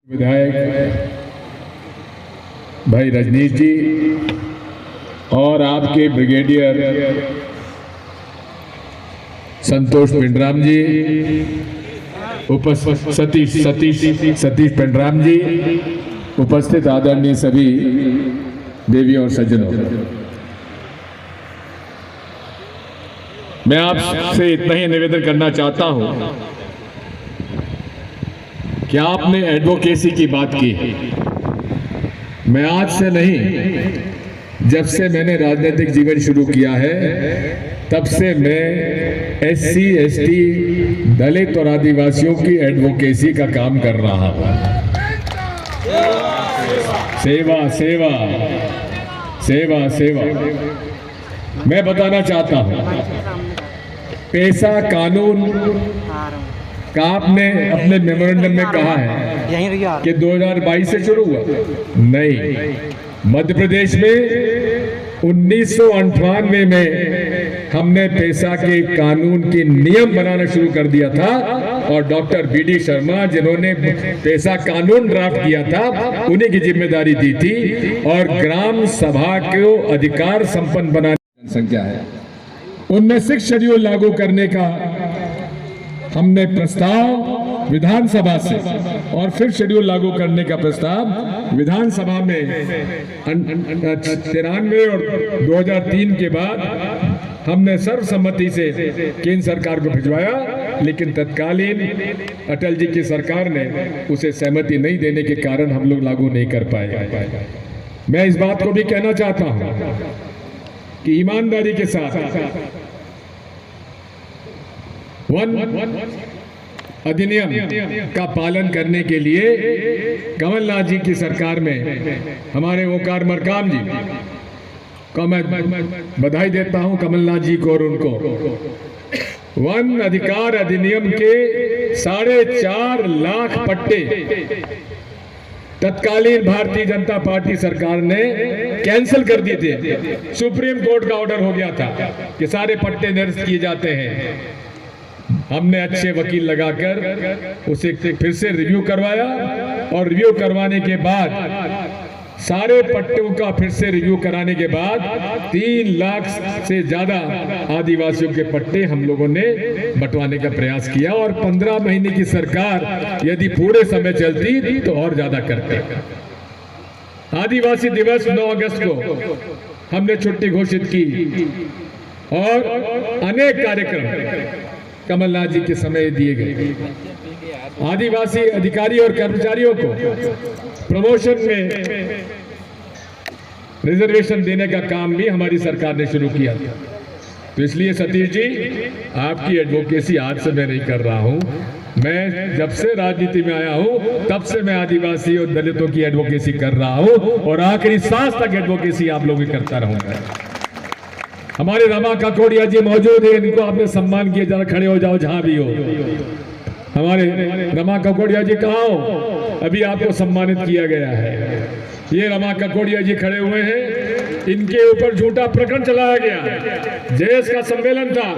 विधायक भाई रजनीश जी और आपके ब्रिगेडियर संतोष पिंडराम जी, सतीश पिंडराम जी, उपस्थित आदरणीय सभी देवियों और सज्जनों, मैं आपसे इतना ही निवेदन करना चाहता हूं कि आपने एडवोकेसी की बात की। मैं आज से नहीं, जब से मैंने राजनीतिक जीवन शुरू किया है तब से मैं SC, ST, दलित और आदिवासियों की एडवोकेसी का काम कर रहा हूं। सेवा सेवा सेवा सेवा। मैं बताना चाहता हूं, पैसा कानून का आपने अपने मेमोरेंडम में कहा है कि 2022 से शुरू हुआ। नहीं, मध्य प्रदेश में 1998 में हमने पैसा के कानून के नियम बनाना शुरू कर दिया था और डॉक्टर BD शर्मा जिन्होंने पैसा कानून ड्राफ्ट किया था उन्हीं की जिम्मेदारी दी थी। और ग्राम सभा को अधिकार संपन्न बनाने संख्या है, उनमें 6 शेड्यूल लागू करने का हमने प्रस्ताव विधानसभा से और फिर शेड्यूल लागू करने का प्रस्ताव विधानसभा में 93 और 2003 के बाद हमने सर्वसम्मति से केंद्र सरकार को भिजवाया, लेकिन तत्कालीन अटल जी की सरकार ने उसे सहमति नहीं देने के कारण हम लोग लागू नहीं कर पाए। मैं इस बात को भी कहना चाहता हूं कि ईमानदारी के साथ वन अधिनियम का पालन करने के लिए कमलनाथ जी की सरकार में हमारे ओंकार मरकाम जी को मैं बधाई देता हूं, कमलनाथ जी को और उनको। वन अधिकार अधिनियम के 4.5 लाख पट्टे तत्कालीन भारतीय जनता पार्टी सरकार ने कैंसिल कर दिए थे। सुप्रीम कोर्ट का ऑर्डर हो गया था कि सारे पट्टे निरस्त किए जाते हैं। हमने अच्छे वकील लगाकर उसे फिर से रिव्यू करवाया और रिव्यू करवाने के बाद सारे पट्टों का फिर से रिव्यू कराने के बाद 3 लाख से ज्यादा आदिवासियों के पट्टे हम लोगों ने बंटवाने का प्रयास किया। और 15 महीने की सरकार यदि पूरे समय चलती तो और ज्यादा करते। आदिवासी दिवस 9 अगस्त को हमने छुट्टी घोषित की और अनेक कार्यक्रम कमलनाथ जी के समय दिए गए। आदिवासी अधिकारी और कर्मचारियों को प्रमोशन में रिजर्वेशन देने का काम भी हमारी सरकार ने शुरू किया। तो इसलिए सतीश जी, आपकी एडवोकेसी आज से मैं नहीं कर रहा हूं। मैं जब से राजनीति में आया हूं तब से मैं आदिवासी और दलितों की एडवोकेसी कर रहा हूं और आखिरी सांस तक एडवोकेसी आप लोगों की करता रहूंगा। हमारे रमा काकोड़िया जी मौजूद है, इनको आपने सम्मान किया, जरा खड़े हो जाओ जहां भी हो। हमारे रमा काकोड़िया जी कहाँ हो? अभी आपको सम्मानित किया गया है। ये रमा काकोड़िया जी खड़े हुए हैं, इनके ऊपर झूठा प्रकरण चलाया गया। जयस का सम्मेलन था,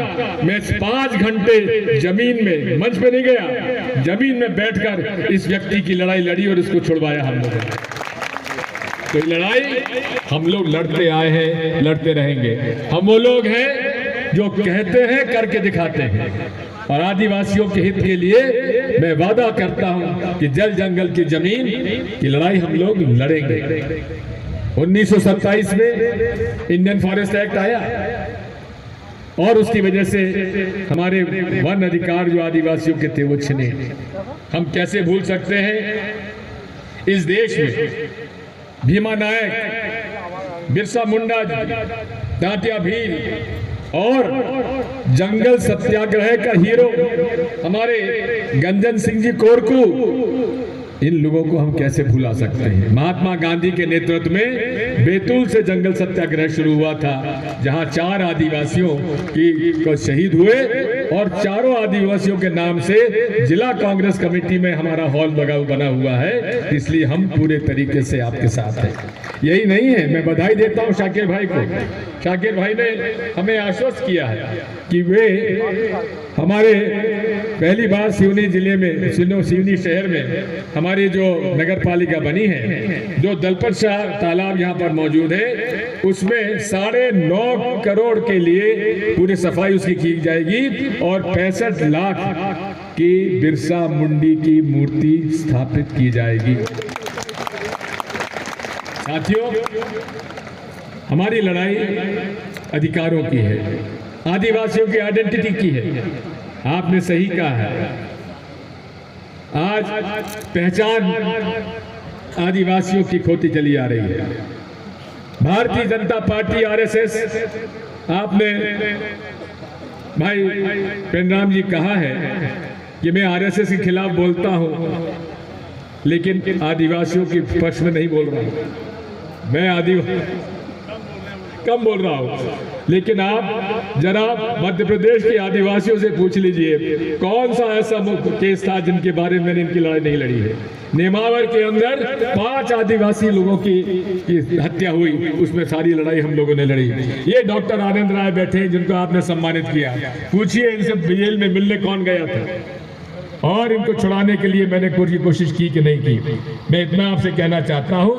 मैं 5 घंटे जमीन में, मंच पे नहीं गया, जमीन में बैठकर इस व्यक्ति की लड़ाई लड़ी और इसको छुड़वाया हम लोगों ने। तो लड़ाई हम लोग लड़ते आए हैं, लड़ते रहेंगे। हम वो लोग हैं जो कहते हैं, करके दिखाते हैं। और आदिवासियों के हित के लिए मैं वादा करता हूं कि जल जंगल की जमीन की लड़ाई हम लोग लड़ेंगे। 1927 में इंडियन फॉरेस्ट एक्ट आया और उसकी वजह से हमारे वन अधिकार जो आदिवासियों के थे वो छिने। हम कैसे भूल सकते हैं, इस देश में भीमा नायक, बिरसा मुंडा, दांतिया भील और जंगल सत्याग्रह का हीरो हमारे गंजन सिंह जी कोरकू, इन लोगों को हम कैसे भुला सकते हैं। महात्मा गांधी के नेतृत्व में बैतूल से जंगल सत्याग्रह शुरू हुआ था, जहां 4 आदिवासियों को शहीद हुए और चारों आदिवासियों के नाम से जिला कांग्रेस कमेटी में हमारा हॉल बना हुआ है। इसलिए हम पूरे तरीके से आपके साथ हैं। यही नहीं है, मैं बधाई देता हूं शाकिर भाई को। शाकिर भाई ने हमें आश्वस्त किया है कि वे हमारे पहली बार सिवनी जिले में सिवनी शहर में हमारी जो नगर पालिका बनी है, जो दलपत शाह तालाब यहाँ पर मौजूद है, उसमें 9.5 करोड़ के लिए पूरी सफाई उसकी की जाएगी और 65 लाख की बिरसा मुंडी की मूर्ति स्थापित की जाएगी। साथियों, हमारी लड़ाई अधिकारों की है, आदिवासियों की आइडेंटिटी की है। आपने सही कहा है, आज पहचान आदिवासियों की खोती चली आ रही है। भारतीय जनता पार्टी आरएसएस, आपने भाई पेनराम जी कहा है कि मैं आरएसएस के खिलाफ बोलता हूं, लेकिन आदिवासियों के पक्ष में नहीं बोल रहा हूं। मैं कम बोल रहा हूं, लेकिन आप जरा मध्य प्रदेश के आदिवासियों से पूछ लीजिए कौन सा ऐसा केस था जिनके बारे में मैंने इनकी लड़ाई नहीं लड़ी है। नेमावर के अंदर 5 आदिवासी लोगों की हत्या हुई, उसमें सारी लड़ाई हम लोगों ने लड़ी। ये डॉक्टर आनंद राय बैठे हैं जिनको आपने सम्मानित किया, पूछिए इनसे जेल में मिलने कौन गया था और इनको छुड़ाने के लिए मैंने पूरी कोशिश की कि नहीं की। मैं इतना आपसे कहना चाहता हूं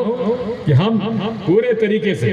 कि हम पूरे तरीके से